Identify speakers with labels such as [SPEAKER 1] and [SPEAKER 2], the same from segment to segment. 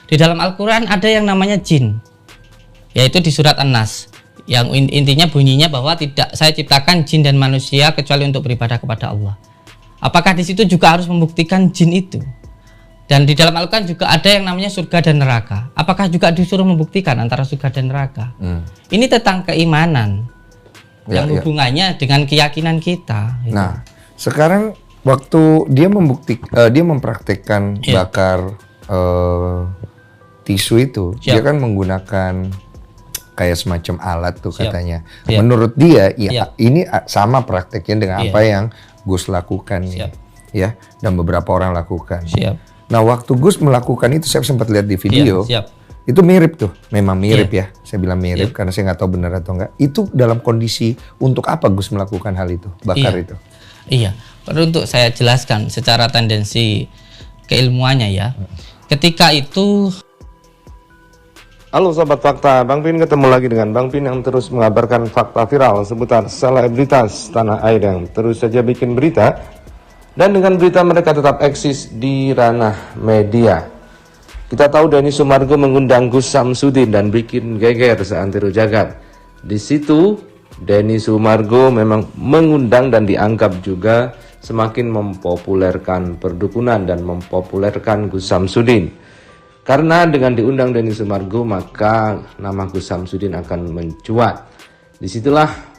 [SPEAKER 1] Di dalam Al-Quran ada yang namanya jin, yaitu di surat An-Nas, yang intinya bunyinya bahwa tidak saya ciptakan jin dan manusia kecuali untuk beribadah kepada Allah. Apakah di situ juga harus membuktikan jin itu? Dan di dalam Al-Quran juga ada yang namanya surga dan neraka. Apakah juga disuruh membuktikan antara surga dan neraka? Ini tentang keimanan yang hubungannya dengan keyakinan kita. Gitu.
[SPEAKER 2] Nah, sekarang waktu dia dia mempraktekkan bakar tisu itu, dia kan menggunakan kayak semacam alat tuh katanya. Menurut dia, ini sama prakteknya dengan apa yang Gus lakukan nih, ya, dan beberapa orang lakukan. Nah, waktu Gus melakukan itu, saya sempat lihat di video, itu mirip tuh, memang mirip ya. Saya bilang mirip karena saya nggak tahu benar atau enggak. Itu dalam kondisi untuk apa Gus melakukan hal itu, bakar itu?
[SPEAKER 1] Iya, perlu untuk saya jelaskan secara tendensi keilmuannya ya. Ketika itu,
[SPEAKER 3] halo Sobat Fakta, Bang Pin ketemu lagi dengan Bang Pin yang terus mengabarkan fakta viral seputar selebritas tanah air yang terus saja bikin berita. Dan dengan berita mereka tetap eksis di ranah media. Kita tahu Denny Sumargo mengundang Gus Samsudin dan bikin geger seantero jagat. Di situ Denny Sumargo memang mengundang dan dianggap juga semakin mempopulerkan perdukunan dan mempopulerkan Gus Samsudin. Karena dengan diundang Denny Sumargo maka nama Gus Samsudin akan mencuat. Disitulah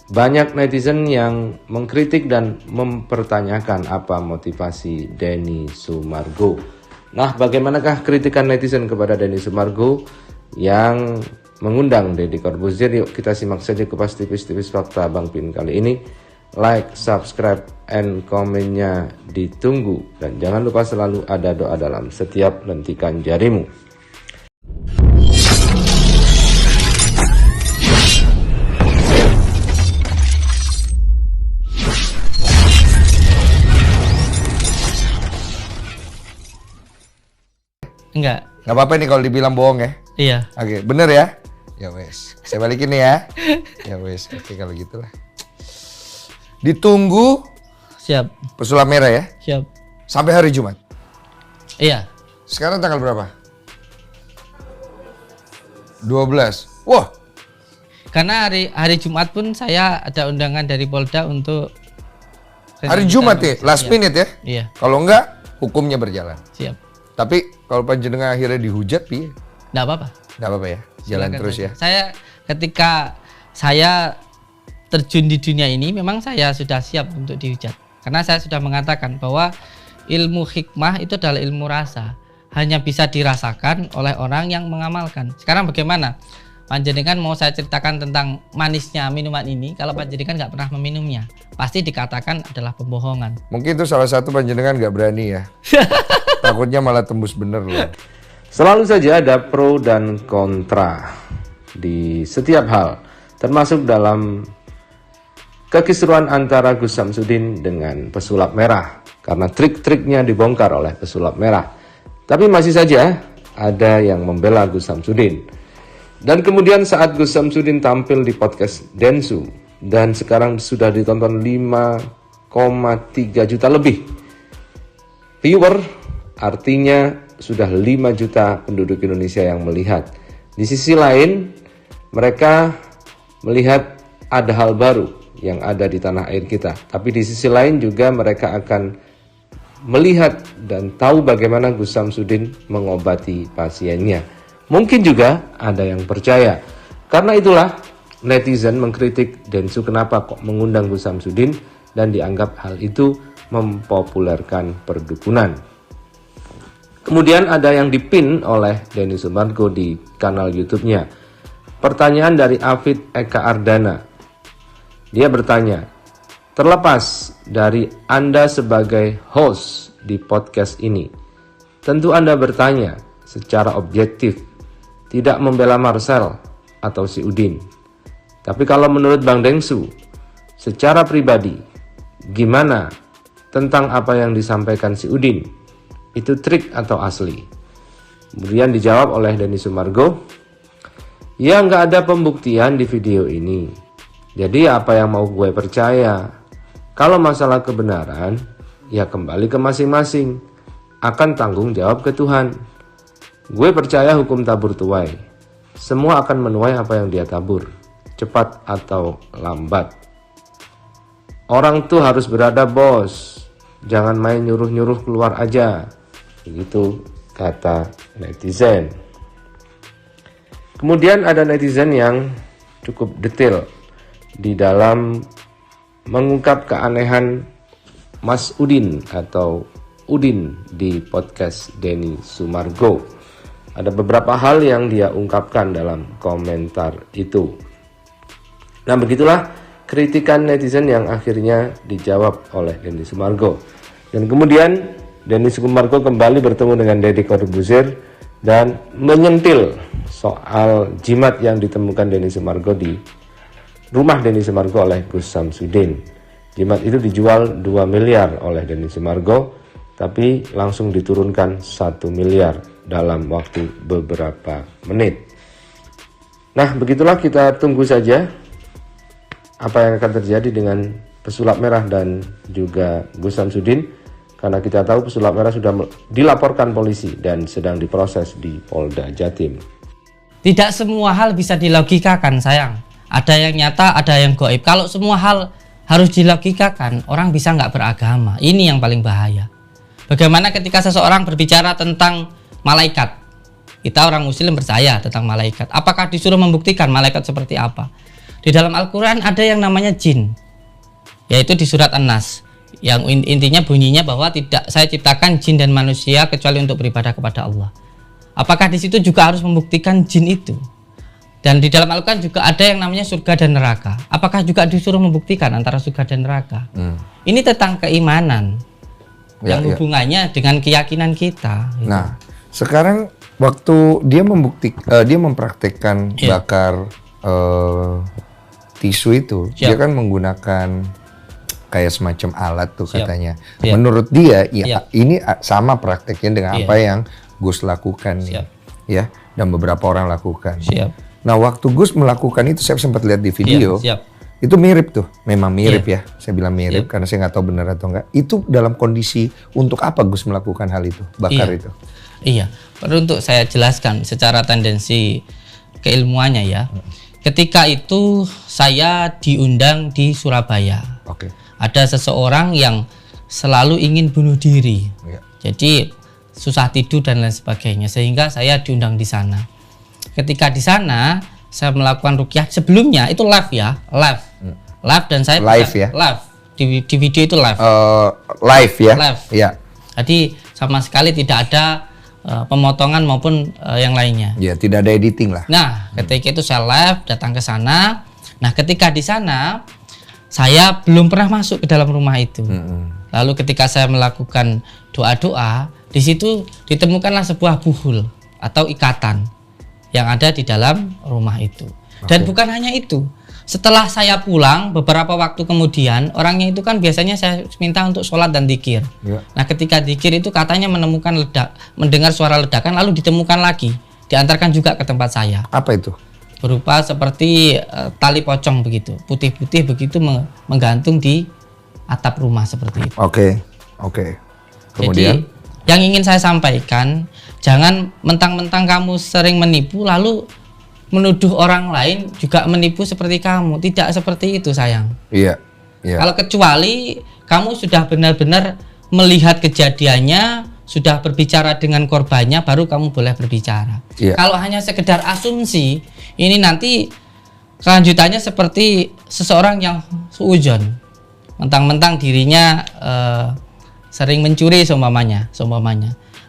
[SPEAKER 3] banyak netizen yang mengkritik dan mempertanyakan apa motivasi Denny Sumargo. Nah, bagaimanakah kritikan netizen kepada Denny Sumargo yang mengundang Deddy Corbuzier? Yuk kita simak saja kupas tipis-tipis fakta Bang Pin kali ini. Like, subscribe, and komennya ditunggu. Dan jangan lupa selalu ada doa dalam setiap lentikan jarimu.
[SPEAKER 1] enggak.
[SPEAKER 2] Nggak apa-apa nih kalau dibilang bohong ya?
[SPEAKER 1] Iya.
[SPEAKER 2] Oke, bener ya? Ya wes, saya balikin nih ya. Ya wes, oke kalau gitulah. Ditunggu.
[SPEAKER 1] Siap.
[SPEAKER 2] Pesulap merah ya?
[SPEAKER 1] Siap.
[SPEAKER 2] Sampai hari Jumat?
[SPEAKER 1] Iya.
[SPEAKER 2] Sekarang tanggal berapa? 12. Wah.
[SPEAKER 1] Karena hari Jumat pun saya ada undangan dari Polda untuk
[SPEAKER 2] Hari Jumat ya? Last minute ya?
[SPEAKER 1] Iya.
[SPEAKER 2] Kalau enggak, hukumnya berjalan.
[SPEAKER 1] Siap.
[SPEAKER 2] Tapi kalau panjenengan akhirnya dihujat, piye?
[SPEAKER 1] Nggak apa-apa.
[SPEAKER 2] Nggak apa-apa ya? Jalan
[SPEAKER 1] Silakan
[SPEAKER 2] terus
[SPEAKER 1] saja.
[SPEAKER 2] ya?
[SPEAKER 1] Saya ketika saya terjun di dunia ini memang saya sudah siap untuk dihujat. Karena saya sudah mengatakan bahwa ilmu hikmah itu adalah ilmu rasa. Hanya bisa dirasakan oleh orang yang mengamalkan. Sekarang bagaimana? Panjenengan mau saya ceritakan tentang manisnya minuman ini, kalau panjenengan nggak pernah meminumnya, pasti dikatakan adalah pembohongan.
[SPEAKER 2] Mungkin itu salah satu panjenengan nggak berani ya. Takutnya malah tembus bener loh.
[SPEAKER 3] Selalu saja ada pro dan kontra di setiap hal, termasuk dalam kekisruan antara Gus Samsudin dengan pesulap merah, karena trik-triknya dibongkar oleh pesulap merah. Tapi masih saja ada yang membela Gus Samsudin. Dan kemudian saat Gus Samsudin tampil di podcast Densu, dan sekarang sudah ditonton 5,3 juta lebih viewer, artinya sudah 5 juta penduduk Indonesia yang melihat. Di sisi lain, mereka melihat ada hal baru yang ada di tanah air kita. Tapi di sisi lain juga mereka akan melihat dan tahu bagaimana Gus Samsudin mengobati pasiennya. Mungkin juga ada yang percaya. Karena itulah netizen mengkritik Densu kenapa kok mengundang Gus Samsudin dan dianggap hal itu mempopulerkan perdukunan. Kemudian ada yang dipin oleh Denny Sumargo di kanal YouTube-nya. Pertanyaan dari Afid Eka Ardana. Dia bertanya, terlepas dari Anda sebagai host di podcast ini, tentu Anda bertanya secara objektif, tidak membela Marcel atau si Udin. Tapi kalau menurut Bang Dengsu, secara pribadi, gimana tentang apa yang disampaikan si Udin? Itu trik atau asli? Kemudian dijawab oleh Denny Sumargo, ya nggak ada pembuktian di video ini. Jadi apa yang mau gue percaya? Kalau masalah kebenaran, ya kembali ke masing-masing. Akan tanggung jawab ke Tuhan. Gue percaya hukum tabur tuai. Semua akan menuai apa yang dia tabur, cepat atau lambat. Orang tuh harus beradab, bos. Jangan main nyuruh-nyuruh keluar aja. Begitu kata netizen. Kemudian ada netizen yang cukup detail di dalam mengungkap keanehan Mas Udin atau Udin di podcast Denny Sumargo. Ada beberapa hal yang dia ungkapkan dalam komentar itu. Nah, begitulah kritikan netizen yang akhirnya dijawab oleh Denny Sumargo. Dan kemudian Denny Sumargo kembali bertemu dengan Deddy Corbuzier dan menyentil soal jimat yang ditemukan Denny Sumargo di rumah Denny Sumargo oleh Gus Samsudin. Jimat itu dijual 2 miliar oleh Denny Sumargo, tapi langsung diturunkan 1 miliar dalam waktu beberapa menit. Nah, begitulah, kita tunggu saja apa yang akan terjadi dengan pesulap merah dan juga Gus Samsudin. Karena kita tahu pesulap merah sudah dilaporkan polisi dan sedang diproses di Polda Jatim.
[SPEAKER 1] Tidak semua hal bisa dilogikakan, sayang. Ada yang nyata, ada yang gaib. Kalau semua hal harus dilogikakan, orang bisa nggak beragama. Ini yang paling bahaya. Bagaimana ketika seseorang berbicara tentang malaikat? Kita orang muslim percaya tentang malaikat. Apakah disuruh membuktikan malaikat seperti apa? Di dalam Al-Quran ada yang namanya jin, yaitu di surat An-Nas, yang intinya bunyinya bahwa tidak saya ciptakan jin dan manusia kecuali untuk beribadah kepada Allah. Apakah di situ juga harus membuktikan jin itu? Dan di dalam Al-Quran juga ada yang namanya surga dan neraka. Apakah juga disuruh membuktikan antara surga dan neraka? Ini tentang keimanan yang hubungannya dengan keyakinan kita. Gitu.
[SPEAKER 2] Nah, sekarang waktu dia dia mempraktekkan bakar tisu itu, dia kan menggunakan kayak semacam alat tuh katanya. Menurut dia, ini sama prakteknya dengan apa yang Gus lakukan nih, ya, dan beberapa orang lakukan. Nah, waktu Gus melakukan itu, saya sempat lihat di video, itu mirip tuh, memang mirip ya. Saya bilang mirip karena saya nggak tahu benar atau enggak. Itu dalam kondisi untuk apa Gus melakukan hal itu, bakar itu?
[SPEAKER 1] Iya, perlu untuk saya jelaskan secara tendensi keilmuannya ya. Ketika itu saya diundang di Surabaya. Ada seseorang yang selalu ingin bunuh diri, jadi susah tidur dan lain sebagainya, sehingga saya diundang di sana. Ketika di sana saya melakukan ruqyah, sebelumnya itu live ya, live dan saya
[SPEAKER 2] live ya,
[SPEAKER 1] live di video itu live,
[SPEAKER 2] live ya,
[SPEAKER 1] ya. Jadi sama sekali tidak ada pemotongan maupun yang lainnya. Ya, tidak ada editing lah. Nah, ketika itu saya live datang ke sana. Nah, ketika di sana saya belum pernah masuk ke dalam rumah itu. Lalu ketika saya melakukan doa-doa, di situ ditemukanlah sebuah buhul atau ikatan yang ada di dalam rumah itu. Dan bukan hanya itu. Setelah saya pulang, beberapa waktu kemudian, orangnya itu kan biasanya saya minta untuk sholat dan dzikir. Nah, ketika dzikir itu katanya mendengar suara ledakan, lalu ditemukan lagi, diantarkan juga ke tempat saya. Apa itu? Berupa seperti tali pocong begitu, putih-putih begitu menggantung di atap rumah seperti itu. Oke. Kemudian? Jadi, yang ingin saya sampaikan, jangan mentang-mentang kamu sering menipu lalu menuduh orang lain juga menipu seperti kamu. Tidak seperti itu, sayang. Iya. Kalau kecuali kamu sudah benar-benar melihat kejadiannya, sudah berbicara dengan korbannya, baru kamu boleh berbicara. Kalau hanya sekedar asumsi, ini nanti kelanjutannya seperti seseorang yang suudzon, mentang-mentang dirinya sering mencuri seumpamanya.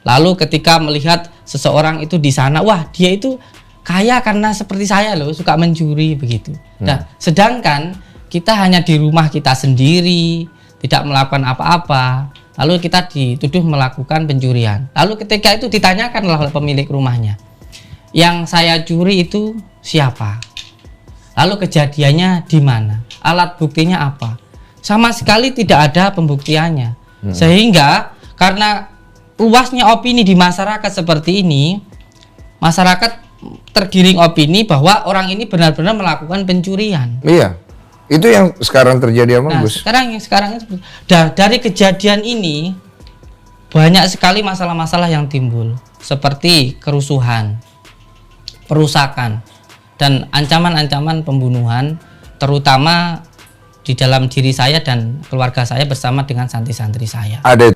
[SPEAKER 1] Lalu ketika melihat seseorang itu di sana, wah dia itu kaya karena seperti saya loh, suka mencuri begitu. Nah, sedangkan kita hanya di rumah kita sendiri, tidak melakukan apa-apa, lalu kita dituduh melakukan pencurian. Lalu ketika itu ditanyakanlah oleh pemilik rumahnya, yang saya curi itu siapa? Lalu kejadiannya di mana? Alat buktinya apa? Sama sekali tidak ada pembuktiannya. Sehingga karena luasnya opini di masyarakat seperti ini, masyarakat tergiring opini bahwa orang ini benar-benar melakukan pencurian. Iya, itu yang sekarang terjadi sama Gus. Sekarang dari kejadian ini banyak sekali masalah-masalah yang timbul, seperti kerusuhan, perusakan, dan ancaman-ancaman pembunuhan, terutama di dalam diri saya dan keluarga saya bersama dengan santri-santri saya.
[SPEAKER 2] Ada